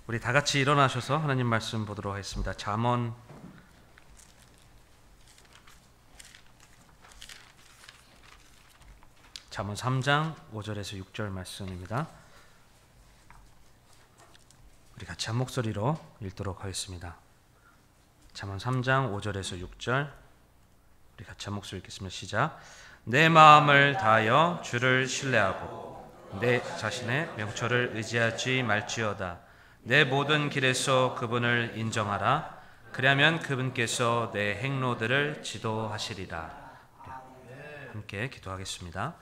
우리 다 같이 일어나셔서 하나님 말씀 보도록 하겠습니다. 잠언 3장 5절에서 6절 말씀입니다. 우리 같이 한 목소리로 읽도록 하겠습니다. 잠언 3장 5절에서 6절 우리 같이 한 목소리 읽겠습니다. 시작. 내 마음을 다하여 주를 신뢰하고 내 자신의 명철을 의지하지 말지어다. 내 모든 길에서 그분을 인정하라. 그리하면 그분께서 내 행로들을 지도하시리라. 함께 기도하겠습니다.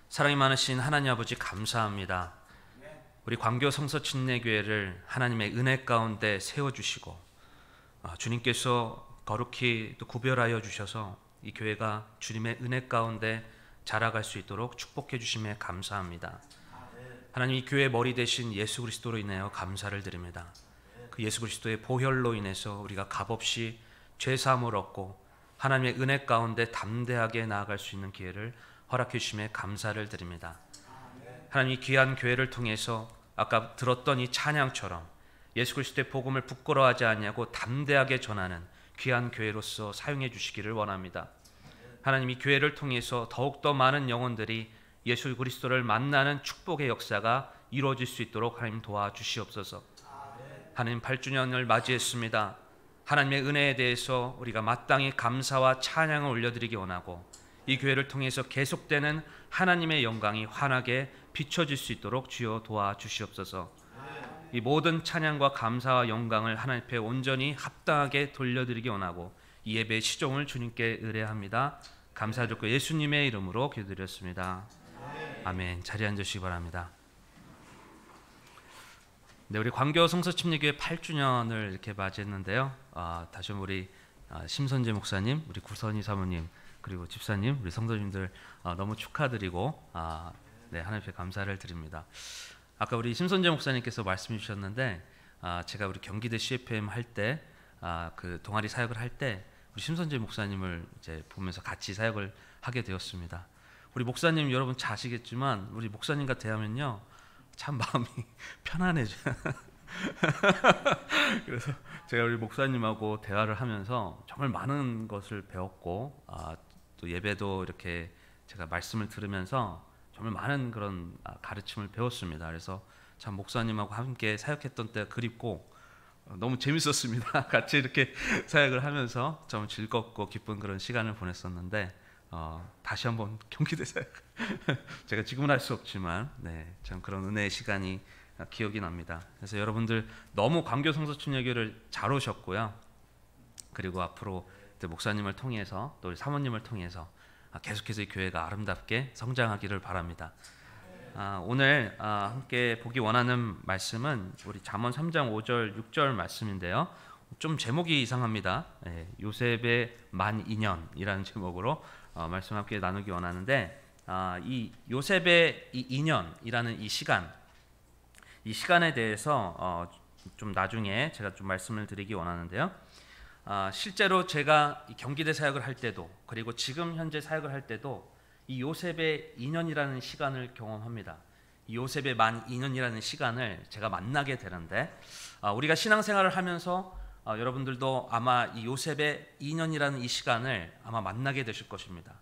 사랑이 많으신 하나님 아버지, 감사합니다. 우리 광교 성서 침례교회를 하나님의 은혜 가운데 세워주시고 주님께서 거룩히 또 구별하여 주셔서 이 교회가 주님의 은혜 가운데 자라갈 수 있도록 축복해 주심에 감사합니다. 하나님, 이 교회의 머리 되신 예수 그리스도로 인하여 감사를 드립니다. 그 예수 그리스도의 보혈로 인해서 우리가 값없이 죄사함을 얻고 하나님의 은혜 가운데 담대하게 나아갈 수 있는 기회를 허락해 주심에 감사를 드립니다. 하나님, 이 귀한 교회를 통해서 아까 들었던 이 찬양처럼 예수 그리스도의 복음을 부끄러워하지 않냐고 담대하게 전하는 귀한 교회로서 사용해 주시기를 원합니다. 하나님, 이 교회를 통해서 더욱더 많은 영혼들이 예수 그리스도를 만나는 축복의 역사가 이루어질 수 있도록 하나님 도와주시옵소서. 하나님, 8주년을 맞이했습니다. 하나님의 은혜에 대해서 우리가 마땅히 감사와 찬양을 올려드리기 원하고 이 교회를 통해서 계속되는 하나님의 영광이 환하게 비춰질 수 있도록 주여 도와주시옵소서. 이 모든 찬양과 감사와 영광을 하나님 앞에 온전히 합당하게 돌려드리기 원하고 이 예배의 시종을 주님께 의뢰합니다. 감사드리고 예수님의 이름으로 기도드렸습니다. 아멘. 자리에 앉으시기 바랍니다. 네, 우리 광교 성서 침례교회 8주년을 이렇게 맞이했는데요. 다시 한번 우리 심선재 목사님, 우리 구선희 사모님, 그리고 집사님, 우리 성도님들 너무 축하드리고 네, 하나님께 감사를 드립니다. 아까 우리 심선재 목사님께서 말씀해 주셨는데 제가 우리 경기대 CFM 할 때 그 동아리 사역을 할 때 우리 심선재 목사님을 이제 보면서 같이 사역을 하게 되었습니다. 우리 목사님 여러분 잘 아시겠지만 우리 목사님과 대하면요 참 마음이 편안해져요. 그래서 제가 우리 목사님하고 대화를 하면서 정말 많은 것을 배웠고 또 예배도 이렇게 제가 말씀을 들으면서 정말 많은 그런 가르침을 배웠습니다. 그래서 참 목사님하고 함께 사역했던 때가 그립고 너무 재밌었습니다. 같이 이렇게 사역을 하면서 좀 즐겁고 기쁜 그런 시간을 보냈었는데 다시 한번 경기대 사역 제가 지금은 할 수 없지만 네, 참 그런 은혜의 시간이 기억이 납니다. 그래서 여러분들 너무 광교 성서 침례교회를 잘 오셨고요. 그리고 앞으로 목사님을 통해서 또 우리 사모님을 통해서 계속해서 이 교회가 아름답게 성장하기를 바랍니다. 오늘 함께 보기 원하는 말씀은 우리 잠언 3장 5절 6절 말씀인데요. 좀 제목이 이상합니다. 요셉의 만 2년이라는 제목으로 말씀 함께 나누기 원하는데 이 요셉의 이 2년이라는 이 시간에 대해서 좀 나중에 제가 좀 말씀을 드리기 원하는데요. 실제로 제가 경기대 사역을 할 때도 그리고 지금 현재 사역을 할 때도 이 요셉의 2년이라는 시간을 경험합니다. 이 요셉의 만 2년이라는 시간을 제가 만나게 되는데 우리가 신앙생활을 하면서 여러분들도 아마 이 요셉의 2년이라는 이 시간을 아마 만나게 되실 것입니다.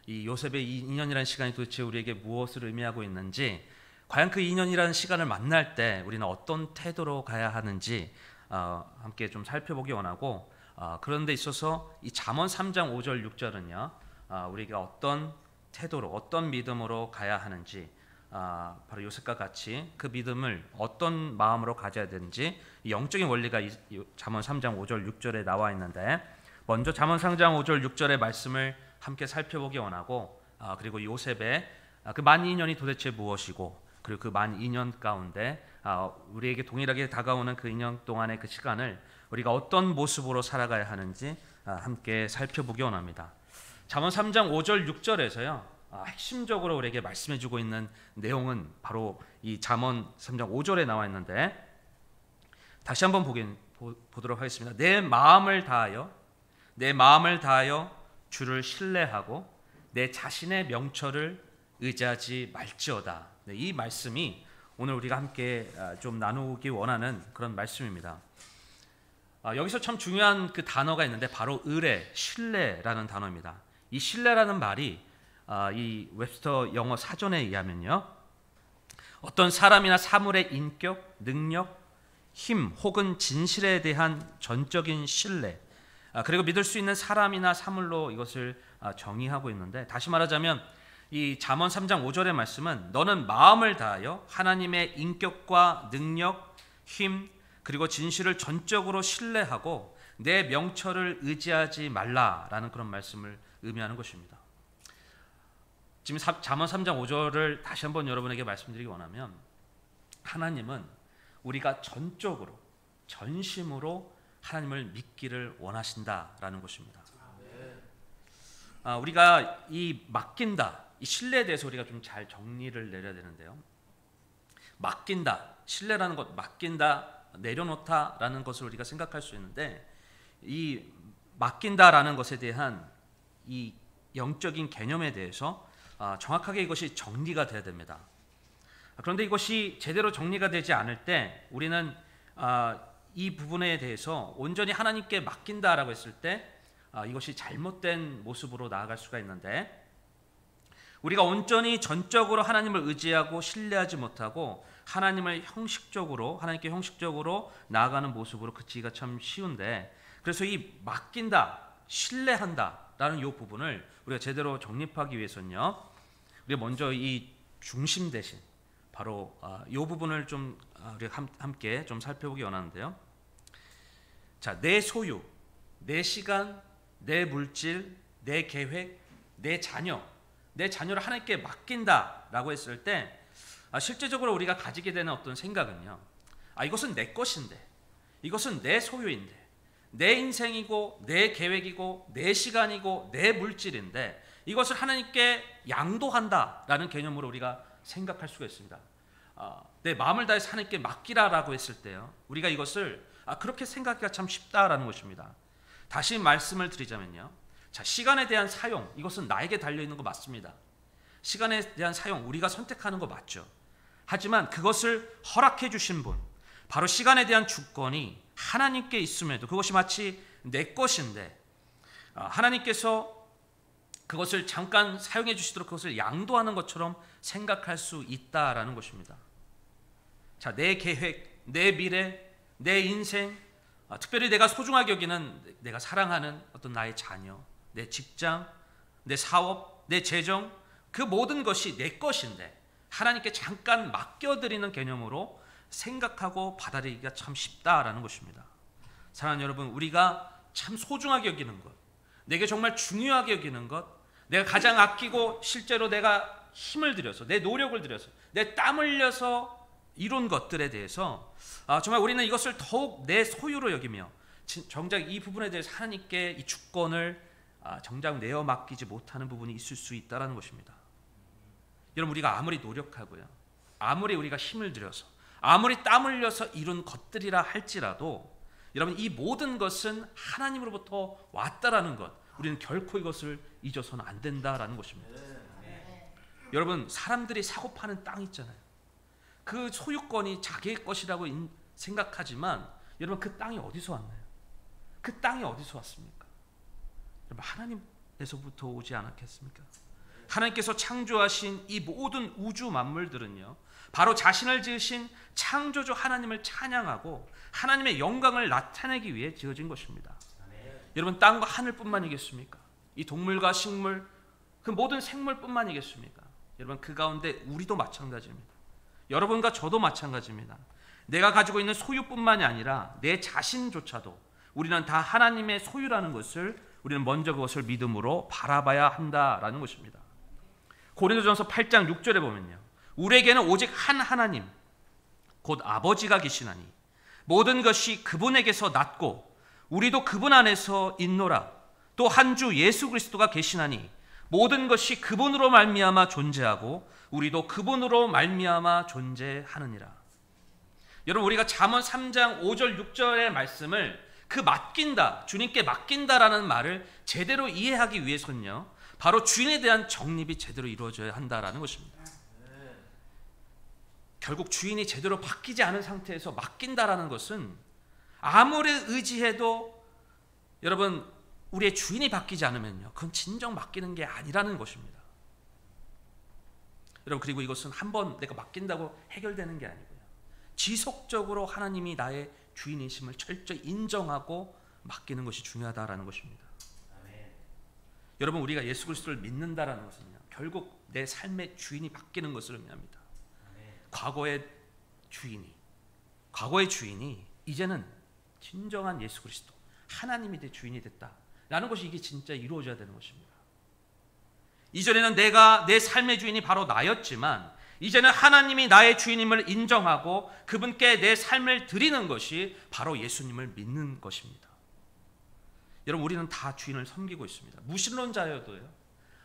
이 요셉의 2년이라는 시간이 도대체 우리에게 무엇을 의미하고 있는지, 과연 그 2년이라는 시간을 만날 때 우리는 어떤 태도로 가야 하는지 함께 좀 살펴보기 원하고 그런 데 있어서 이 잠언 3장 5절 6절은요 우리가 어떤 태도로 어떤 믿음으로 가야 하는지 바로 요셉과 같이 그 믿음을 어떤 마음으로 가져야 되는지 이 영적인 원리가 이 잠언 3장 5절 6절에 나와 있는데 먼저 잠언 3장 5절 6절의 말씀을 함께 살펴보기 원하고 그리고 요셉의 그 만 2년이 도대체 무엇이고 그리고 그 만 2년 가운데 우리에게 동일하게 다가오는 그 2년 동안의 그 시간을 우리가 어떤 모습으로 살아가야 하는지 함께 살펴보기 원합니다. 잠언 3장 5절 6절에서요 핵심적으로 우리에게 말씀해주고 있는 내용은 바로 이 잠언 3장 5절에 나와 있는데 다시 한번 보도록 하겠습니다. 내 마음을 다하여 주를 신뢰하고 내 자신의 명철을 의지하지 말지어다. 이 말씀이 오늘 우리가 함께 좀 나누기 원하는 그런 말씀입니다. 여기서 참 중요한 그 단어가 있는데 바로 의뢰, 신뢰라는 단어입니다. 이 신뢰라는 말이 이 웹스터 영어 사전에 의하면요, 어떤 사람이나 사물의 인격, 능력, 힘 혹은 진실에 대한 전적인 신뢰, 그리고 믿을 수 있는 사람이나 사물로 이것을 정의하고 있는데, 다시 말하자면 이 잠언 3장 5절의 말씀은 너는 마음을 다하여 하나님의 인격과 능력, 힘 그리고 진실을 전적으로 신뢰하고 내 명철을 의지하지 말라라는 그런 말씀을 의미하는 것입니다. 지금 잠언 3장 5절을 다시 한번 여러분에게 말씀드리기 원하면, 하나님은 우리가 전적으로 전심으로 하나님을 믿기를 원하신다라는 것입니다. 우리가 이 맡긴다, 이 신뢰에 대해서 우리가 좀 잘 정리를 내려야 되는데요. 맡긴다, 신뢰라는 것, 맡긴다, 내려놓다라는 것을 우리가 생각할 수 있는데, 이 맡긴다라는 것에 대한 이 영적인 개념에 대해서 정확하게 이것이 정리가 돼야 됩니다. 그런데 이것이 제대로 정리가 되지 않을 때 우리는 이 부분에 대해서 온전히 하나님께 맡긴다라고 했을 때 이것이 잘못된 모습으로 나아갈 수가 있는데, 우리가 온전히 전적으로 하나님을 의지하고 신뢰하지 못하고 하나님께 형식적으로 나아가는 모습으로 그치기가 참 쉬운데, 그래서 이 맡긴다, 신뢰한다라는 이 부분을 우리가 제대로 정립하기 위해서는요, 우리가 먼저 이 중심 대신 바로 이 부분을 좀 우리가 함께 좀 살펴보기 원하는데요. 자, 내 소유, 내 시간, 내 물질, 내 계획, 내 자녀를 하나님께 맡긴다라고 했을 때 실제적으로 우리가 가지게 되는 어떤 생각은요, 이것은 내 것인데, 이것은 내 소유인데, 내 인생이고 내 계획이고 내 시간이고 내 물질인데 이것을 하나님께 양도한다라는 개념으로 우리가 생각할 수가 있습니다. 내 마음을 다해서 하나님께 맡기라라고 했을 때요, 우리가 이것을 그렇게 생각하기가 참 쉽다라는 것입니다. 다시 말씀을 드리자면요, 자, 시간에 대한 사용, 이것은 나에게 달려있는 거 맞습니다. 시간에 대한 사용, 우리가 선택하는 거 맞죠. 하지만 그것을 허락해 주신 분, 바로 시간에 대한 주권이 하나님께 있음에도 그것이 마치 내 것인데 하나님께서 그것을 잠깐 사용해 주시도록 그것을 양도하는 것처럼 생각할 수 있다라는 것입니다. 자, 내 계획, 내 미래, 내 인생, 특별히 내가 소중하게 여기는 내가 사랑하는 어떤 나의 자녀, 내 직장, 내 사업, 내 재정, 그 모든 것이 내 것인데 하나님께 잠깐 맡겨드리는 개념으로 생각하고 받아들이기가 참 쉽다라는 것입니다. 사랑하는 여러분, 우리가 참 소중하게 여기는 것, 내게 정말 중요하게 여기는 것, 내가 가장 아끼고 실제로 내가 힘을 들여서, 내 노력을 들여서, 내 땀 흘려서 이룬 것들에 대해서 정말 우리는 이것을 더욱 내 소유로 여기며 정작 이 부분에 대해서 하나님께 이 주권을 정작 내어 맡기지 못하는 부분이 있을 수 있다는 것입니다. 여러분, 우리가 아무리 노력하고요, 아무리 우리가 힘을 들여서, 아무리 땀 흘려서 이룬 것들이라 할지라도 여러분, 이 모든 것은 하나님으로부터 왔다라는 것, 우리는 결코 이것을 잊어서는 안 된다라는 것입니다. 여러분, 사람들이 사고 파는 땅 있잖아요. 그 소유권이 자기의 것이라고 생각하지만 여러분, 그 땅이 어디서 왔나요? 그 땅이 어디서 왔습니까? 여러분, 하나님에서부터 오지 않았겠습니까? 하나님께서 창조하신 이 모든 우주 만물들은요, 바로 자신을 지으신 창조주 하나님을 찬양하고 하나님의 영광을 나타내기 위해 지어진 것입니다. 여러분, 땅과 하늘뿐만이겠습니까? 이 동물과 식물, 그 모든 생물뿐만이겠습니까? 여러분, 그 가운데 우리도 마찬가지입니다. 여러분과 저도 마찬가지입니다. 내가 가지고 있는 소유뿐만이 아니라 내 자신조차도 우리는 다 하나님의 소유라는 것을 우리는 먼저 그것을 믿음으로 바라봐야 한다라는 것입니다. 고린도전서 8장 6절에 보면요, 우리에게는 오직 한 하나님 곧 아버지가 계시나니 모든 것이 그분에게서 났고 우리도 그분 안에서 있노라. 또 한 주 예수 그리스도가 계시나니 모든 것이 그분으로 말미암아 존재하고 우리도 그분으로 말미암아 존재하느니라. 여러분, 우리가 잠언 3장 5절 6절의 말씀을 그 맡긴다, 주님께 맡긴다라는 말을 제대로 이해하기 위해서는요, 바로 주인에 대한 정립이 제대로 이루어져야 한다라는 것입니다. 결국 주인이 제대로 바뀌지 않은 상태에서 맡긴다라는 것은 아무리 의지해도 여러분 우리의 주인이 바뀌지 않으면요, 그건 진정 맡기는 게 아니라는 것입니다. 여러분, 그리고 이것은 한번 내가 맡긴다고 해결되는 게 아니고요, 지속적으로 하나님이 나의 주인이심을 철저히 인정하고 맡기는 것이 중요하다라는 것입니다. 아멘. 여러분, 우리가 예수 그리스도를 믿는다라는 것은요, 결국 내 삶의 주인이 바뀌는 것을 의미합니다. 아멘. 과거의 주인이 이제는 진정한 예수 그리스도, 하나님이 내 주인이 됐다라는 것이, 이게 진짜 이루어져야 되는 것입니다. 이전에는 내가 내 삶의 주인이 바로 나였지만 이제는 하나님이 나의 주인임을 인정하고 그분께 내 삶을 드리는 것이 바로 예수님을 믿는 것입니다. 여러분, 우리는 다 주인을 섬기고 있습니다. 무신론자여도요,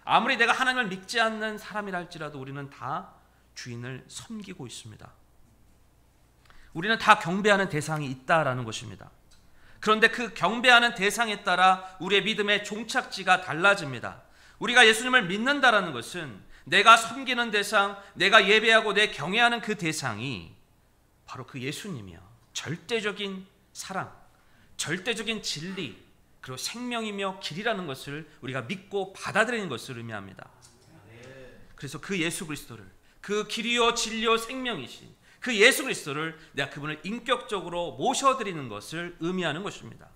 아무리 내가 하나님을 믿지 않는 사람이라 할지라도 우리는 다 주인을 섬기고 있습니다. 우리는 다 경배하는 대상이 있다라는 것입니다. 그런데 그 경배하는 대상에 따라 우리의 믿음의 종착지가 달라집니다. 우리가 예수님을 믿는다라는 것은 내가 섬기는 대상, 내가 예배하고 내 경외하는 그 대상이 바로 그 예수님이요, 절대적인 사랑, 절대적인 진리, 그리고 생명이며 길이라는 것을 우리가 믿고 받아들이는 것을 의미합니다. 그래서 그 예수 그리스도를, 그 길이요 진리요 생명이신 그 예수 그리스도를 내가 그분을 인격적으로 모셔드리는 것을 의미하는 것입니다.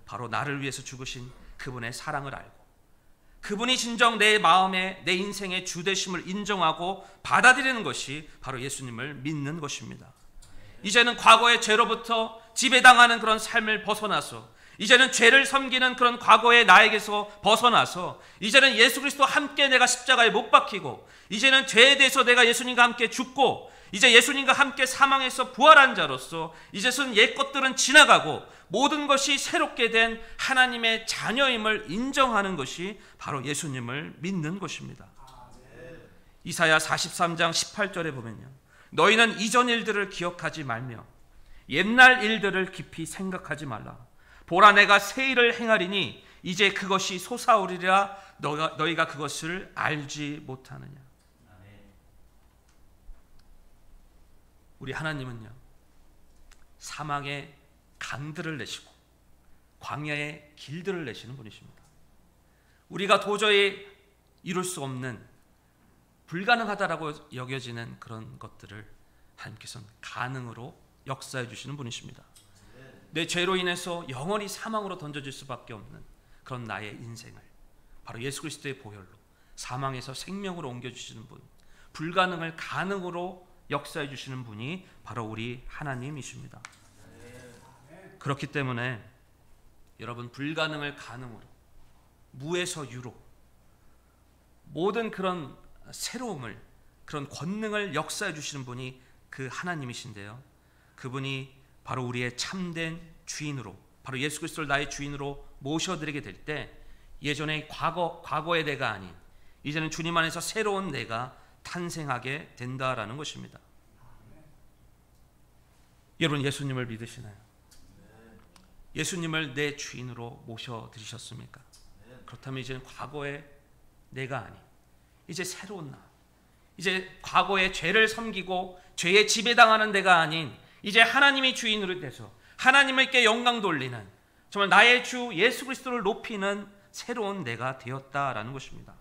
바로 나를 위해서 죽으신 그분의 사랑을 알고 그분이 진정 내 마음에, 내 인생의 주되심을 인정하고 받아들이는 것이 바로 예수님을 믿는 것입니다. 이제는 과거의 죄로부터 지배당하는 그런 삶을 벗어나서, 이제는 죄를 섬기는 그런 과거의 나에게서 벗어나서, 이제는 예수 그리스도와 함께 내가 십자가에 못 박히고, 이제는 죄에 대해서 내가 예수님과 함께 죽고, 이제 예수님과 함께 사망해서 부활한 자로서 이제는 옛 것들은 지나가고 모든 것이 새롭게 된 하나님의 자녀임을 인정하는 것이 바로 예수님을 믿는 것입니다. 이사야 43장 18절에 보면요, 너희는 이전 일들을 기억하지 말며 옛날 일들을 깊이 생각하지 말라. 보라, 내가 새 일을 행하리니 이제 그것이 솟아오리라. 너희가 그것을 알지 못하느냐. 우리 하나님은요, 사막에 강들을 내시고 광야에 길들을 내시는 분이십니다. 우리가 도저히 이룰 수 없는, 불가능하다라고 여겨지는 그런 것들을 하나님께서는 가능으로 역사해 주시는 분이십니다. 내 죄로 인해서 영원히 사망으로 던져질 수밖에 없는 그런 나의 인생을 바로 예수 그리스도의 보혈로 사망에서 생명으로 옮겨주시는 분, 불가능을 가능으로 역사해 주시는 분이 바로 우리 하나님이십니다. 그렇기 때문에 여러분, 불가능을 가능으로, 무에서 유로, 모든 그런 새로움을, 그런 권능을 역사해 주시는 분이 그 하나님이신데요, 그분이 바로 우리의 참된 주인으로, 바로 예수 그리스도를 나의 주인으로 모셔드리게 될 때 예전의 과거의 내가 아닌 이제는 주님 안에서 새로운 내가 탄생하게 된다라는 것입니다. 여러분, 예수님을 믿으시나요? 예수님을 내 주인으로 모셔드리셨습니까? 그렇다면 이제는 과거의 내가 아닌 이제 새로운 나, 이제 과거의 죄를 섬기고 죄에 지배당하는 내가 아닌 이제 하나님이 주인으로 돼서 하나님께 영광 돌리는, 정말 나의 주 예수 그리스도를 높이는 새로운 내가 되었다라는 것입니다.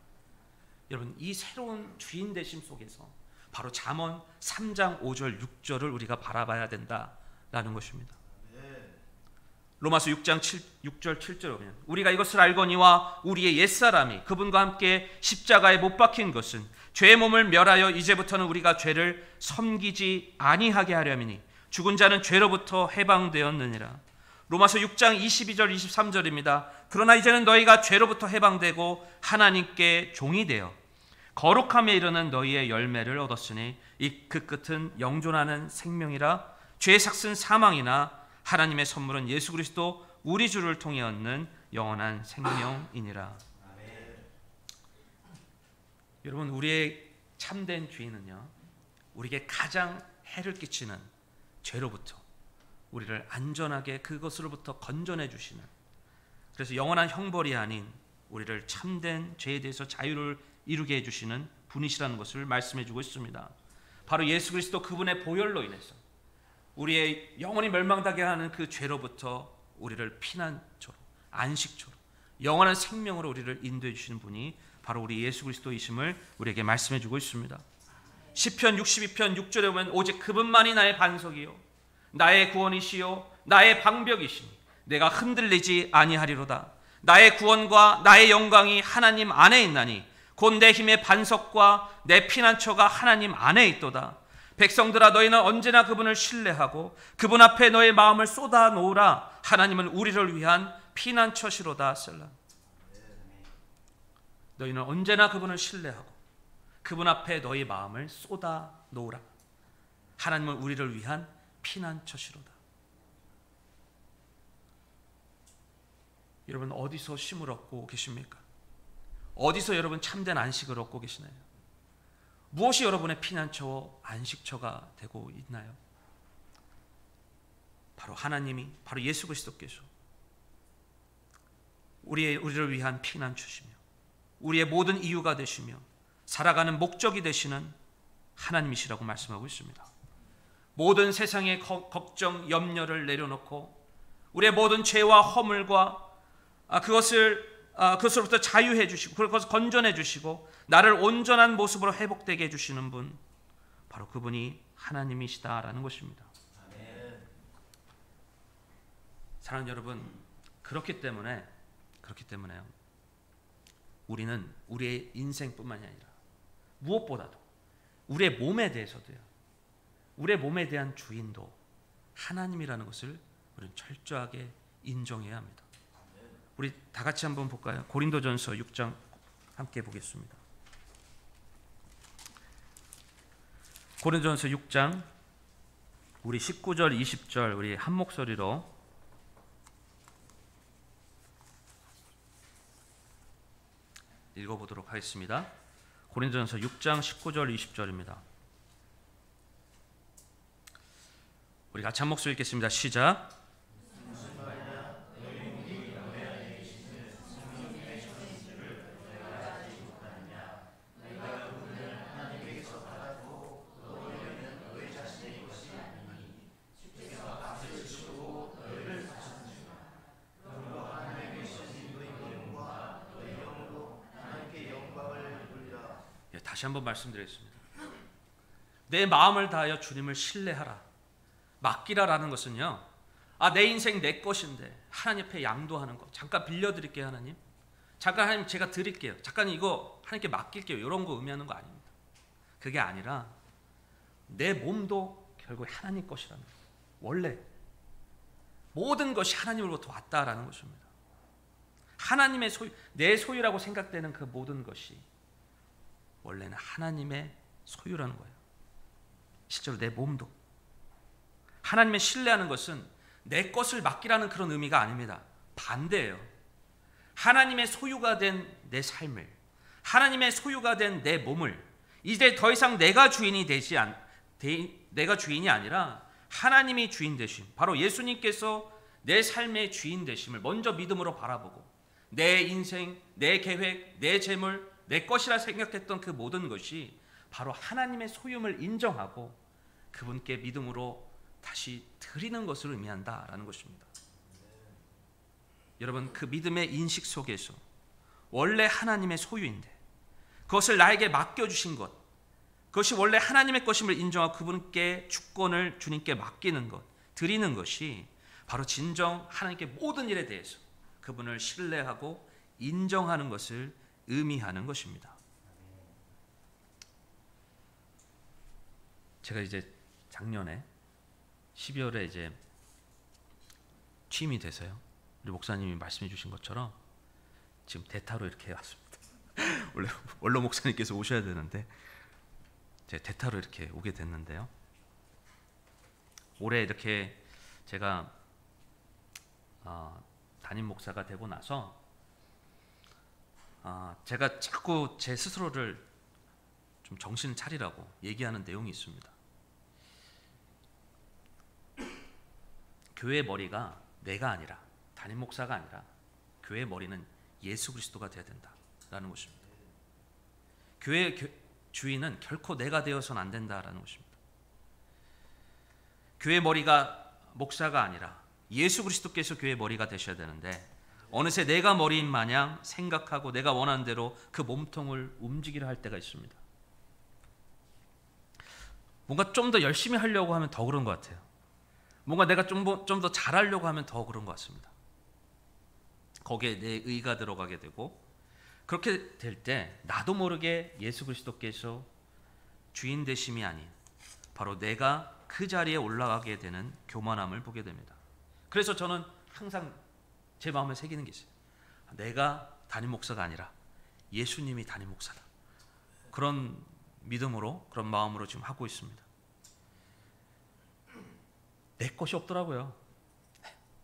여러분, 이 새로운 주인 되심 속에서 바로 잠언 3장 5절 6절을 우리가 바라봐야 된다라는 것입니다. 로마서 6장 6절 7절 보면, 우리가 이것을 알거니와 우리의 옛사람이 그분과 함께 십자가에 못 박힌 것은 죄의 몸을 멸하여 이제부터는 우리가 죄를 섬기지 아니하게 하려니니 죽은 자는 죄로부터 해방되었느니라. 로마서 6장 22절 23절입니다. 그러나 이제는 너희가 죄로부터 해방되고 하나님께 종이 되어 거룩함에 이르는 너희의 열매를 얻었으니 이 그 끝은 영존하는 생명이라. 죄의 삭은 사망이나 하나님의 선물은 예수 그리스도 우리 주를 통해 얻는 영원한 생명이니라. 여러분, 우리의 참된 주인은요, 우리에게 가장 해를 끼치는 죄로부터 우리를 안전하게 그것으로부터 건져내 주시는, 그래서 영원한 형벌이 아닌 우리를 참된 죄에 대해서 자유를 이루게 해주시는 분이시라는 것을 말씀해 주고 있습니다. 바로 예수 그리스도 그분의 보혈로 인해서 우리의 영원히 멸망하게 하는 그 죄로부터 우리를 피난처로, 안식처로, 영원한 생명으로 우리를 인도해 주시는 분이 바로 우리 예수 그리스도이심을 우리에게 말씀해 주고 있습니다. 시편 62편 6절에 보면 오직 그분만이 나의 반석이요 나의 구원이시요 나의 방벽이시니 내가 흔들리지 아니하리로다. 나의 구원과 나의 영광이 하나님 안에 있나니 곧 내 힘의 반석과 내 피난처가 하나님 안에 있도다. 백성들아 너희는 언제나 그분을 신뢰하고 그분 앞에 너의 마음을 쏟아 놓으라. 하나님은 우리를 위한 피난처시로다. 셀라. 너희는 언제나 그분을 신뢰하고 그분 앞에 너희 마음을 쏟아 놓으라. 하나님은 우리를 위한 피난처시로다. 여러분 어디서 쉼을 얻고 계십니까? 어디서 여러분 참된 안식을 얻고 계시나요? 무엇이 여러분의 피난처, 안식처가 되고 있나요? 바로 하나님이, 바로 예수 그리스도께서 우리를 위한 피난처시며 우리의 모든 이유가 되시며 살아가는 목적이 되시는 하나님이시라고 말씀하고 있습니다. 모든 세상의 걱정, 염려를 내려놓고 우리의 모든 죄와 허물과 그것으로부터 자유해 주시고 그것을 건져내 주시고 나를 온전한 모습으로 회복되게 해주시는 분, 바로 그분이 하나님이시다라는 것입니다. 사랑하는 여러분, 그렇기 때문에요. 우리는 우리의 인생뿐만이 아니라 무엇보다도 우리의 몸에 대해서도요. 우리의 몸에 대한 주인도 하나님이라는 것을 우리는 철저하게 인정해야 합니다. 우리 다 같이 한번 볼까요? 고린도전서 6장 함께 보겠습니다. 고린도전서 6장 우리 19절 20절 우리 한 목소리로 읽어보도록 하겠습니다. 고린도전서 6장 19절 20절입니다. 우리 같이 한 목소리 읽겠습니다. 시작. 다시 한번 말씀드리겠습니다. 내 마음을 다하여 주님을 신뢰하라. 맡기라라는 것은요. 내 인생 내 것인데 하나님 앞에 양도하는 것. 잠깐 빌려드릴게요 하나님. 잠깐 하나님 제가 드릴게요. 잠깐 이거 하나님께 맡길게요. 이런 거 의미하는 거 아닙니다. 그게 아니라 내 몸도 결국 하나님 것이라는 거예요. 원래 모든 것이 하나님으로부터 왔다라는 것입니다. 하나님의 소유, 내 소유라고 생각되는 그 모든 것이 원래는 하나님의 소유라는 거예요. 실제로 내 몸도. 하나님의 신뢰하는 것은 내 것을 맡기라는 그런 의미가 아닙니다. 반대예요. 하나님의 소유가 된 내 삶을, 하나님의 소유가 된 내 몸을 이제 더 이상 내가 주인이 내가 주인이 아니라 하나님이 주인 되심, 바로 예수님께서 내 삶의 주인 되심을 먼저 믿음으로 바라보고 내 인생, 내 계획, 내 재물, 내 것이라 생각했던 그 모든 것이 바로 하나님의 소유임을 인정하고 그분께 믿음으로 다시 드리는 것을 의미한다라는 것입니다. 여러분, 그 믿음의 인식 속에서 원래 하나님의 소유인데 그것을 나에게 맡겨주신 것, 그것이 원래 하나님의 것임을 인정하고 그분께 주권을 주님께 맡기는 것, 드리는 것이 바로 진정 하나님께 모든 일에 대해서 그분을 신뢰하고 인정하는 것을 의미하는 것입니다. 제가 이제 작년에 12월에 이제 취임이 돼서요. 우리 목사님이 말씀해 주신 것처럼 지금 대타로 이렇게 왔습니다. 원래 원로 목사님께서 오셔야 되는데 제가 대타로 이렇게 오게 됐는데요. 올해 이렇게 제가 담임 목사가 되고 나서 제가 자꾸 제 스스로를 좀 정신 차리라고 얘기하는 내용이 있습니다. 교회의 머리가 내가 아니라 담임 목사가 아니라 교회의 머리는 예수 그리스도가 되어야 된다라는 것입니다. 주인은 결코 내가 되어서는 안 된다라는 것입니다. 교회 머리가 목사가 아니라 예수 그리스도께서 교회 머리가 되셔야 되는데 어느새 내가 머리인 마냥 생각하고 내가 원하는 대로 그 몸통을 움직이려 할 때가 있습니다. 뭔가 좀 더 열심히 하려고 하면 더 그런 것 같아요. 뭔가 내가 좀 더 잘하려고 하면 더 그런 것 같습니다. 거기에 내 의가 들어가게 되고, 그렇게 될 때 나도 모르게 예수 그리스도께서 주인 되심이 아닌 바로 내가 그 자리에 올라가게 되는 교만함을 보게 됩니다. 그래서 저는 항상 제 마음에 새기는 게 있어요. 내가 담임 목사가 아니라 예수님이 담임 목사다. 그런 믿음으로, 그런 마음으로 지금 하고 있습니다. 내 것이 없더라고요.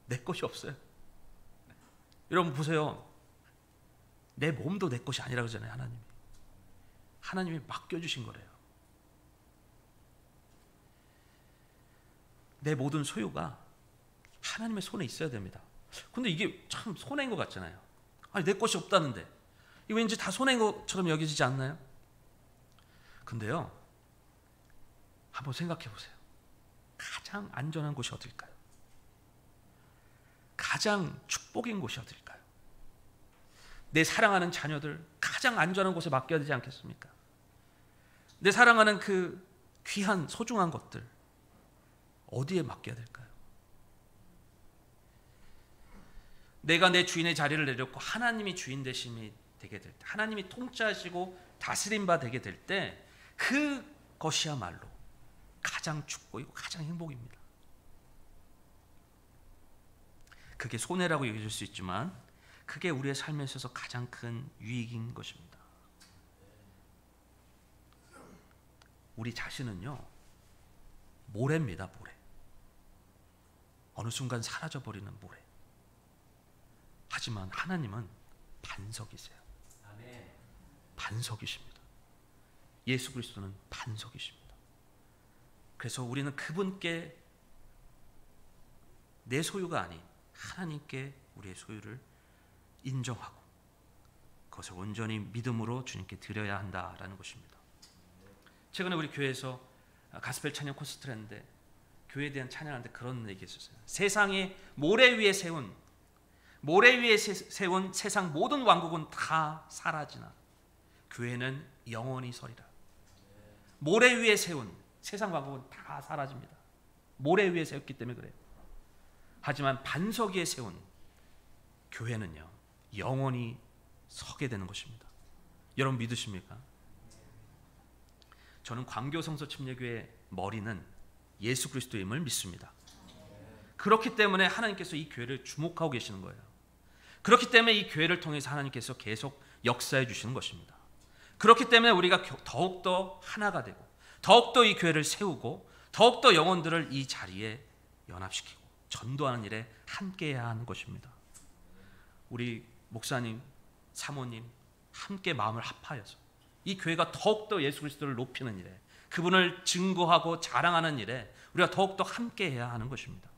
내 것이 없어요. 여러분 보세요. 내 몸도 내 것이 아니라 그러잖아요. 하나님이 맡겨주신 거래요. 내 모든 소유가 하나님의 손에 있어야 됩니다. 근데 이게 참 손해인 것 같잖아요. 아니, 내 것이 없다는데 이거 왠지 다 손해인 것처럼 여겨지지 않나요? 근데요, 한번 생각해 보세요. 가장 안전한 곳이 어딜까요? 가장 축복인 곳이 어딜까요? 내 사랑하는 자녀들 가장 안전한 곳에 맡겨야 되지 않겠습니까? 내 사랑하는 그 귀한 소중한 것들 어디에 맡겨야 될까요? 내가 내 주인의 자리를 내렸고 하나님이 주인 되심이 되게 될 때, 하나님이 통치하시고 다스림 바 되게 될 때, 그것이야말로 가장 축복이고 가장 행복입니다. 그게 손해라고 여겨질 수 있지만 그게 우리의 삶에 있어서 가장 큰 유익인 것입니다. 우리 자신은요, 모래입니다. 모래. 어느 순간 사라져버리는 모래. 하지만 하나님은 반석이세요. 반석이십니다. 예수 그리스도는 반석이십니다. 그래서 우리는 그분께 내 소유가 아닌 하나님께 우리의 소유를 인정하고 그것을 온전히 믿음으로 주님께 드려야 한다라는 것입니다. 최근에 우리 교회에서 가스펠 찬양 콘서트를 했는데 교회에 대한 찬양하는데 그런 얘기 했었어요. 세상에 모래 위에 세운 세상 모든 왕국은 다 사라지나 교회는 영원히 서리라. 모래 위에 세운 세상 왕국은 다 사라집니다. 모래 위에 세웠기 때문에 그래요. 하지만 반석 위에 세운 교회는요, 영원히 서게 되는 것입니다. 여러분 믿으십니까? 저는 광교성서 침례교회 머리는 예수 그리스도임을 믿습니다. 그렇기 때문에 하나님께서 이 교회를 주목하고 계시는 거예요. 그렇기 때문에 이 교회를 통해서 하나님께서 계속 역사해 주시는 것입니다. 그렇기 때문에 우리가 더욱더 하나가 되고 더욱더 이 교회를 세우고 더욱더 영혼들을 이 자리에 연합시키고 전도하는 일에 함께해야 하는 것입니다. 우리 목사님, 사모님 함께 마음을 합하여서 이 교회가 더욱더 예수 그리스도를 높이는 일에, 그분을 증거하고 자랑하는 일에 우리가 더욱더 함께해야 하는 것입니다.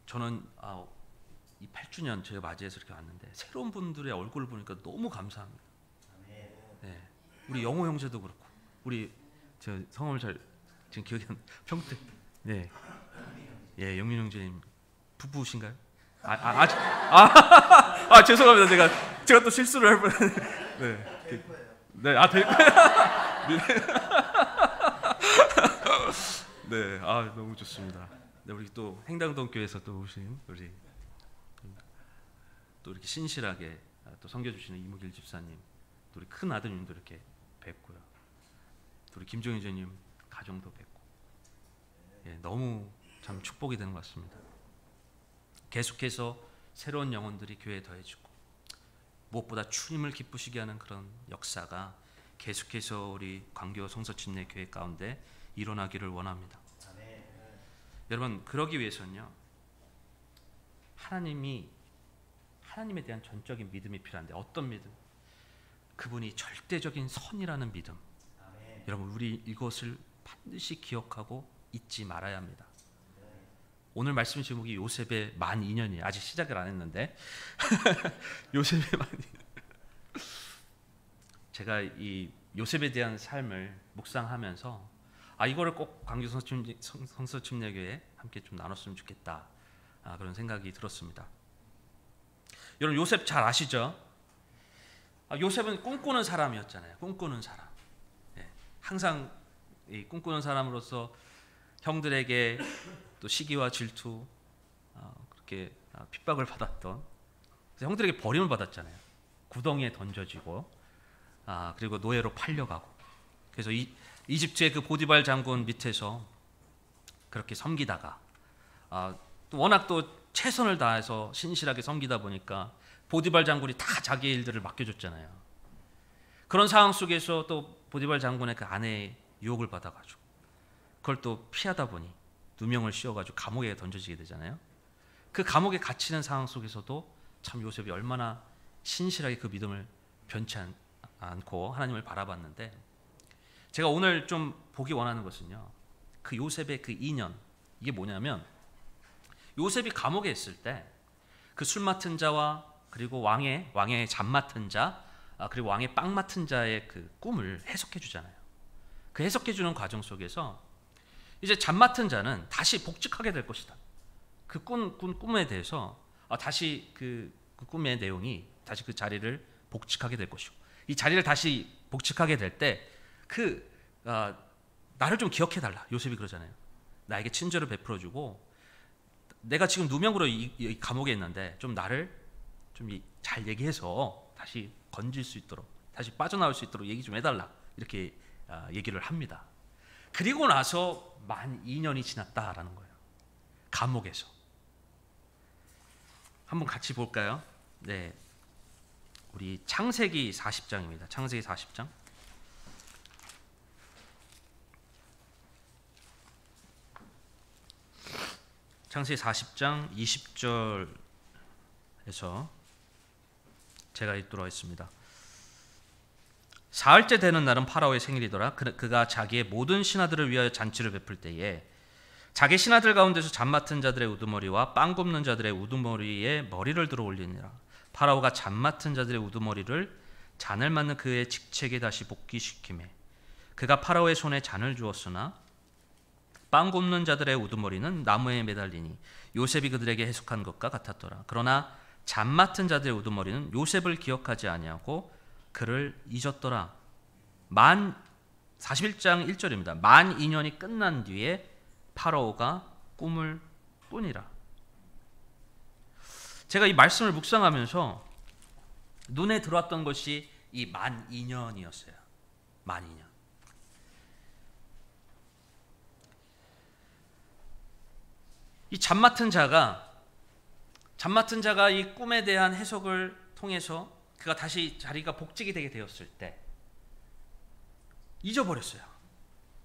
저는 이 8주년 제가 맞이해서 이렇게 왔는데 새로운 분들의 얼굴을 보니까 너무 감사합니다. 네, 우리 영호 형제도 그렇고, 우리 저 성함을 잘 지금 기억이 안 나. 평택. 네, 예, 영민 형제님 부부신가요? 죄송합니다. 제가 또 실수를 할 뻔했네. 네, 될 네, 너무 좋습니다. 네, 우리 또 행당동 교회에서 또 오신 우리 또 이렇게 신실하게 또 섬겨주시는 이무길 집사님, 또 우리 큰 아드님도 이렇게 뵙고요. 또 우리 김종희 전님 가정도 뵙고, 예, 너무 참 축복이 되는 것 같습니다. 계속해서 새로운 영혼들이 교회에 더해지고 무엇보다 주님을 기쁘시게 하는 그런 역사가 계속해서 우리 광교 성서침례 교회 가운데 일어나기를 원합니다. 여러분, 그러기 위해서는요, 하나님에 대한 전적인 믿음이 필요한데, 어떤 믿음? 그분이 절대적인 선이라는 믿음. 여러분, 우리 이것을 반드시 기억하고 잊지 말아야 합니다. 오늘 말씀 제목이 요셉의 만 2년이에요. 아직 시작을 안 했는데 요셉의 만 2년. 제가 이 요셉에 대한 삶을 묵상하면서 이거를 꼭 광주 성서침례교회에 함께 좀 나눴으면 좋겠다. 그런 생각이 들었습니다. 여러분 요셉 잘 아시죠? 요셉은 꿈꾸는 사람이었잖아요. 꿈꾸는 사람. 항상 이 꿈꾸는 사람으로서 형들에게 또 시기와 질투 그렇게 핍박을 받았던, 그래서 형들에게 버림을 받았잖아요. 구덩이에 던져지고 그리고 노예로 팔려가고, 그래서 이집트의 그 보디발 장군 밑에서 그렇게 섬기다가 또 워낙 또 최선을 다해서 신실하게 섬기다 보니까 보디발 장군이 다 자기의 일들을 맡겨줬잖아요. 그런 상황 속에서 또 보디발 장군의 그 아내의 유혹을 받아가지고 그걸 또 피하다 보니 누명을 씌워가지고 감옥에 던져지게 되잖아요. 그 감옥에 갇히는 상황 속에서도 참 요셉이 얼마나 신실하게 그 믿음을 변치 않고 하나님을 바라봤는데, 제가 오늘 좀 보기 원하는 것은요, 그 요셉의 그 인연, 이게 뭐냐면 요셉이 감옥에 있을 때 그 술 맡은 자와 그리고 왕의 잠 맡은 자 그리고 왕의 빵 맡은 자의 그 꿈을 해석해 주잖아요. 그 해석해 주는 과정 속에서 이제 잠 맡은 자는 다시 복직하게 될 것이다. 그 꿈에 대해서 다시 그 꿈의 내용이 다시 그 자리를 복직하게 될 것이고, 이 자리를 다시 복직하게 될 때 나를 좀 기억해 달라. 요셉이 그러잖아요. 나에게 친절을 베풀어 주고, 내가 지금 누명으로 이 감옥에 있는데 좀 나를 좀 잘 얘기해서 다시 건질 수 있도록, 다시 빠져나올 수 있도록 얘기 좀 해달라. 이렇게 얘기를 합니다. 그리고 나서 만 2년이 지났다라는 거예요. 감옥에서. 한번 같이 볼까요? 네, 우리 창세기 40장입니다. 창세기 40장. 창세기 40장 20절에서 제가 읽도록 하겠습니다. 사흘째 되는 날은 파라오의 생일이더라. 그가 자기의 모든 신하들을 위하여 잔치를 베풀 때에 자기 신하들 가운데서 잠 맡은 자들의 우두머리와 빵 굽는 자들의 우두머리에 머리를 들어 올리니라. 파라오가 잠 맡은 자들의 우두머리를 잔을 맞는 그의 직책에 다시 복귀시키매 그가 파라오의 손에 잔을 주었으나 빵 굽는 자들의 우두머리는 나무에 매달리니 요셉이 그들에게 해석한 것과 같았더라. 그러나 잠 맡은 자들의 우두머리는 요셉을 기억하지 아니하고 그를 잊었더라. 41장 1절입니다. 만 2년이 끝난 뒤에 파라오가 꿈을 꾸니라. 제가 이 말씀을 묵상하면서 눈에 들어왔던 것이 이 만 2년이었어요. 만 2년. 이 잠 맡은 자가 이 꿈에 대한 해석을 통해서 그가 다시 자리가 복직이 되게 되었을 때 잊어버렸어요.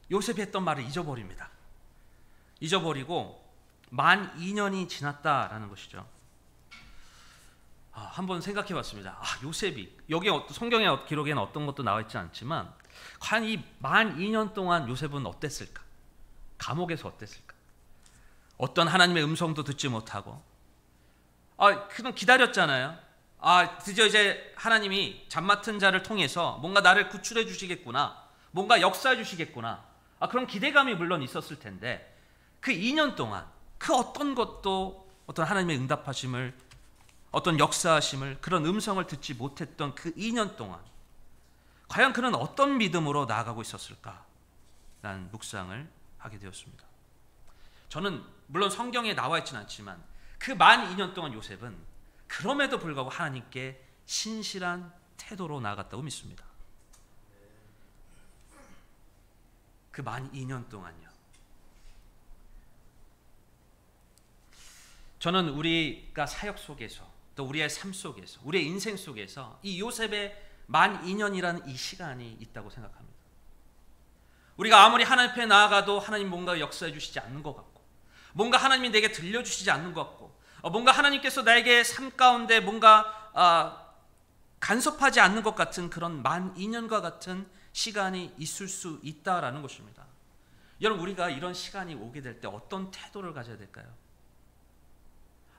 요셉이 했던 말을 잊어버립니다. 잊어버리고 만 2년이 지났다라는 것이죠. 한번 생각해 봤습니다. 요셉이, 여기 성경의 기록에는 어떤 것도 나와 있지 않지만 과연 이 만 2년 동안 요셉은 어땠을까? 감옥에서 어땠을까? 어떤 하나님의 음성도 듣지 못하고 그냥 기다렸잖아요. 드디어 이제 하나님이 잠 맡은 자를 통해서 뭔가 나를 구출해 주시겠구나, 뭔가 역사해 주시겠구나, 그런 기대감이 물론 있었을 텐데 그 2년 동안 그 어떤 것도 어떤 하나님의 응답하심을, 어떤 역사하심을, 그런 음성을 듣지 못했던 그 2년 동안 과연 그는 어떤 믿음으로 나아가고 있었을까? 라는 묵상을 하게 되었습니다. 저는 물론 성경에 나와 있지는 않지만 그 만 2년 동안 요셉은 그럼에도 불구하고 하나님께 신실한 태도로 나아갔다고 믿습니다. 그 만 2년 동안요. 저는 우리가 사역 속에서 또 우리의 삶 속에서 우리의 인생 속에서 이 요셉의 만 2년이라는 이 시간이 있다고 생각합니다. 우리가 아무리 하나님 앞에 나아가도 하나님 뭔가 역사해 주시지 않는 것 같고, 뭔가 하나님이 내게 들려주시지 않는 것 같고, 뭔가 하나님께서 나에게 삶 가운데 뭔가 간섭하지 않는 것 같은 그런 만 2년과 같은 시간이 있을 수 있다라는 것입니다. 여러분, 우리가 이런 시간이 오게 될 때 어떤 태도를 가져야 될까요?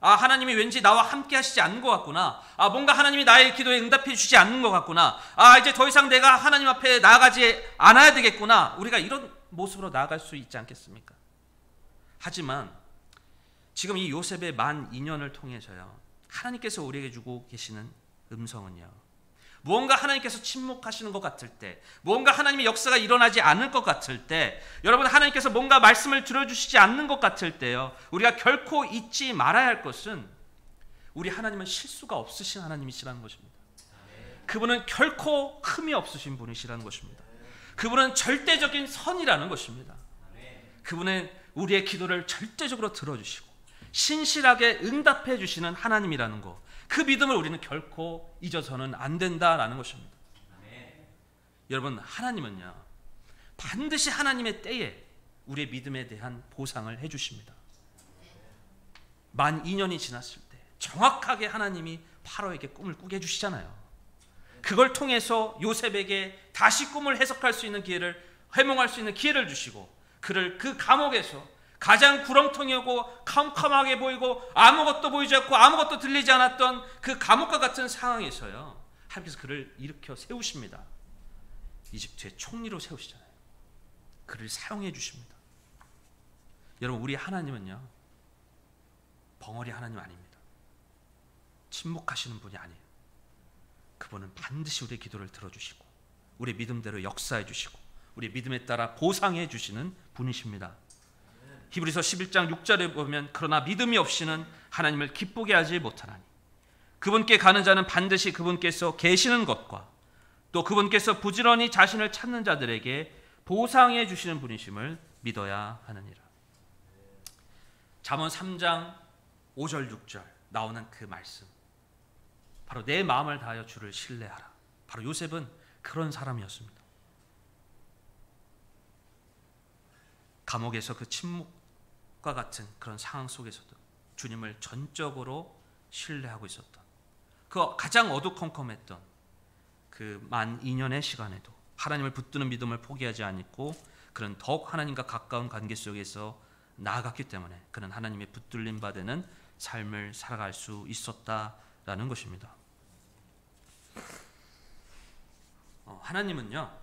하나님이 왠지 나와 함께 하시지 않는 것 같구나. 뭔가 하나님이 나의 기도에 응답해 주지 않는 것 같구나. 이제 더 이상 내가 하나님 앞에 나아가지 않아야 되겠구나. 우리가 이런 모습으로 나아갈 수 있지 않겠습니까? 하지만 지금 이 요셉의 만 2년을 통해서요, 하나님께서 우리에게 주고 계시는 음성은요, 무언가 하나님께서 침묵하시는 것 같을 때, 무언가 하나님의 역사가 일어나지 않을 것 같을 때, 여러분 하나님께서 뭔가 말씀을 들어주시지 않는 것 같을 때요, 우리가 결코 잊지 말아야 할 것은 우리 하나님은 실수가 없으신 하나님이시라는 것입니다. 그분은 결코 흠이 없으신 분이시라는 것입니다. 그분은 절대적인 선이라는 것입니다. 그분은 우리의 기도를 절대적으로 들어주시고 신실하게 응답해 주시는 하나님이라는 것, 그 믿음을 우리는 결코 잊어서는 안 된다라는 것입니다. 여러분, 하나님은요 반드시 하나님의 때에 우리의 믿음에 대한 보상을 해주십니다. 만 2년이 지났을 때 정확하게 하나님이 파로에게 꿈을 꾸게 해주시잖아요. 그걸 통해서 요셉에게 다시 꿈을 해석할 수 있는 기회를, 해몽할 수 있는 기회를 주시고, 그를 그 감옥에서 가장 구렁텅이고 캄캄하게 보이고 아무것도 보이지 않고 아무것도 들리지 않았던 그 감옥과 같은 상황에서요, 하나님께서 그를 일으켜 세우십니다. 이집트의 총리로 세우시잖아요. 그를 사용해 주십니다. 여러분, 우리 하나님은요 벙어리 하나님 아닙니다. 침묵하시는 분이 아니에요. 그분은 반드시 우리의 기도를 들어주시고 우리의 믿음대로 역사해 주시고 우리의 믿음에 따라 보상해 주시는 분이십니다. 히브리서 11장 6절에 보면, 그러나 믿음이 없이는 하나님을 기쁘게 하지 못하나니 그분께 가는 자는 반드시 그분께서 계시는 것과 또 그분께서 부지런히 자신을 찾는 자들에게 보상해 주시는 분이심을 믿어야 하느니라. 잠언 3장 5절 6절 나오는 그 말씀, 바로 내 마음을 다하여 주를 신뢰하라. 바로 요셉은 그런 사람이었습니다. 감옥에서 그 침묵과 같은 그런 상황 속에서도 주님을 전적으로 신뢰하고 있었던, 그 가장 어두컴컴했던 그 만 2년의 시간에도 하나님을 붙드는 믿음을 포기하지 않고 그는 더욱 하나님과 가까운 관계 속에서 나아갔기 때문에 그는 하나님의 붙들림 받는 삶을 살아갈 수 있었다라는 것입니다. 하나님은요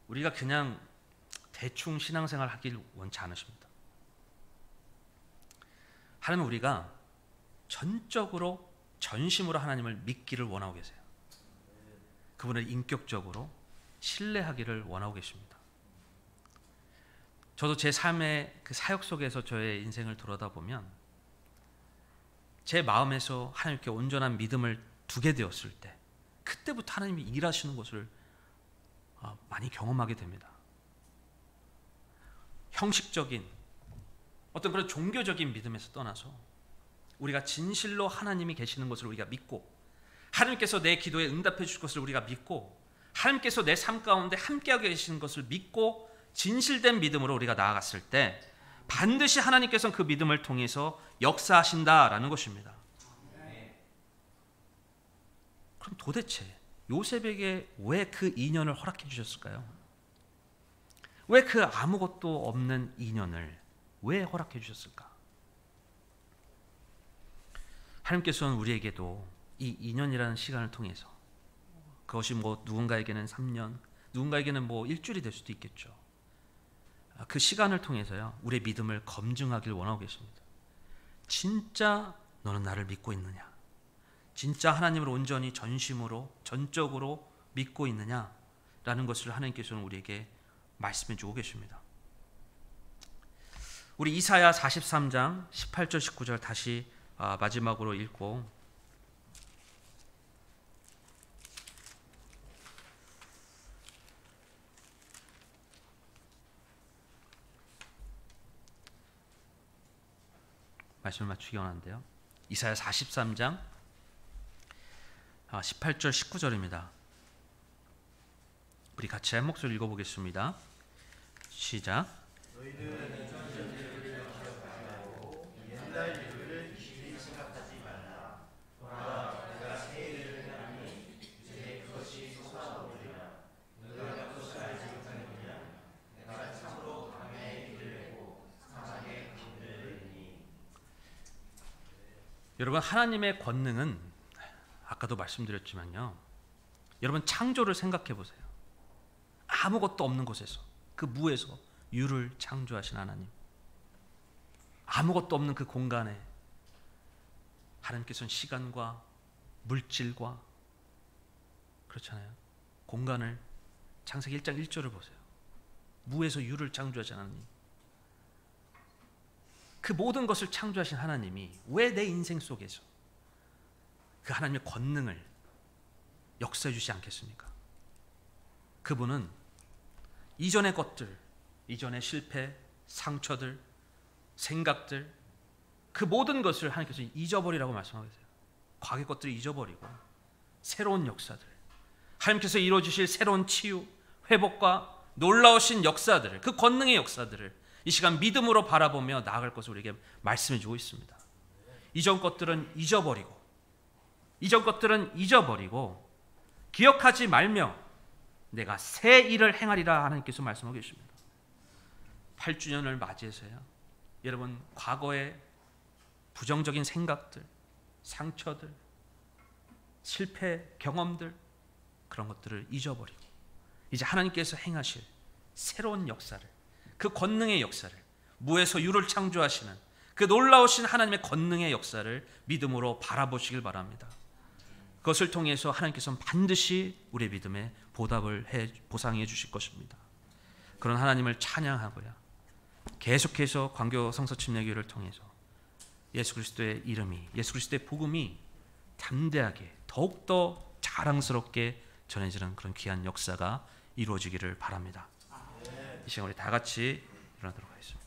우리가 그냥 대충 신앙생활 하길 원치 않으십니다. 하나님은 우리가 전적으로 전심으로 하나님을 믿기를 원하고 계세요. 그분을 인격적으로 신뢰하기를 원하고 계십니다. 저도 제 삶의 그 사역 속에서 저의 인생을 돌아다보면 제 마음에서 하나님께 온전한 믿음을 두게 되었을 때, 그때부터 하나님이 일하시는 것을 많이 경험하게 됩니다. 형식적인 어떤 그런 종교적인 믿음에서 떠나서 우리가 진실로 하나님이 계시는 것을 우리가 믿고, 하나님께서 내 기도에 응답해 주실 것을 우리가 믿고, 하나님께서 내 삶 가운데 함께하게 계시는 것을 믿고 진실된 믿음으로 우리가 나아갔을 때 반드시 하나님께서는 그 믿음을 통해서 역사하신다라는 것입니다. 그럼 도대체 요셉에게 왜 그 2년을 허락해 주셨을까요? 왜 그 아무것도 없는 2년을 왜 허락해 주셨을까? 하나님께서는 우리에게도 이 2년이라는 시간을 통해서, 그것이 뭐 누군가에게는 3년, 누군가에게는 뭐 일주일이 될 수도 있겠죠. 그 시간을 통해서요 우리의 믿음을 검증하길 원하고 계십니다. 진짜 너는 나를 믿고 있느냐? 진짜 하나님을 온전히 전심으로 전적으로 믿고 있느냐라는 것을 하나님께서는 우리에게 말씀해 주고 계십니다. 우리 이사야 43장 18절 19절 다시 마지막으로 읽고 말씀을 마치기 원하는데요. 이사야 43장 18절 19절입니다. 우리 같이 한 목소리 읽어보겠습니다. 시작. 여러분, 하나님의 권능은 아까도 말씀드렸지만요, 여러분 창조를 생각해 보세요. 아무것도 없는 곳에서, 그 무에서 유를 창조하신 하나님, 아무것도 없는 그 공간에 하나님께서는 시간과 물질과, 그렇잖아요, 공간을, 창세기 1장 1절을 보세요. 무에서 유를 창조하신 하나님, 그 모든 것을 창조하신 하나님이 왜 내 인생 속에서 그 하나님의 권능을 역사해 주지 않겠습니까? 그분은 이전의 것들, 이전의 실패, 상처들, 생각들, 그 모든 것을 하나님께서 잊어버리라고 말씀하고 계세요. 과거의 것들을 잊어버리고 새로운 역사들, 하나님께서 이루어 주실 새로운 치유, 회복과 놀라우신 역사들을, 그 권능의 역사들을 이 시간 믿음으로 바라보며 나아갈 것을 우리에게 말씀해 주고 있습니다. 이전 것들은 잊어버리고, 이전 것들은 잊어버리고 기억하지 말며 내가 새 일을 행하리라 하나님께서 말씀하고 계십니다. 8주년을 맞이해서요, 여러분, 과거의 부정적인 생각들, 상처들, 실패 경험들, 그런 것들을 잊어버리고 이제 하나님께서 행하실 새로운 역사를, 그 권능의 역사를, 무에서 유를 창조하시는 그 놀라우신 하나님의 권능의 역사를 믿음으로 바라보시길 바랍니다. 그것을 통해서 하나님께서는 반드시 우리의 믿음에 보상해 주실 것입니다. 그런 하나님을 찬양하고요, 계속해서 광교 성서 침례교회를 통해서 예수 그리스도의 이름이, 예수 그리스도의 복음이 담대하게 더욱더 자랑스럽게 전해지는 그런 귀한 역사가 이루어지기를 바랍니다. 이 시간 우리 다 같이 일어나도록 하겠습니다.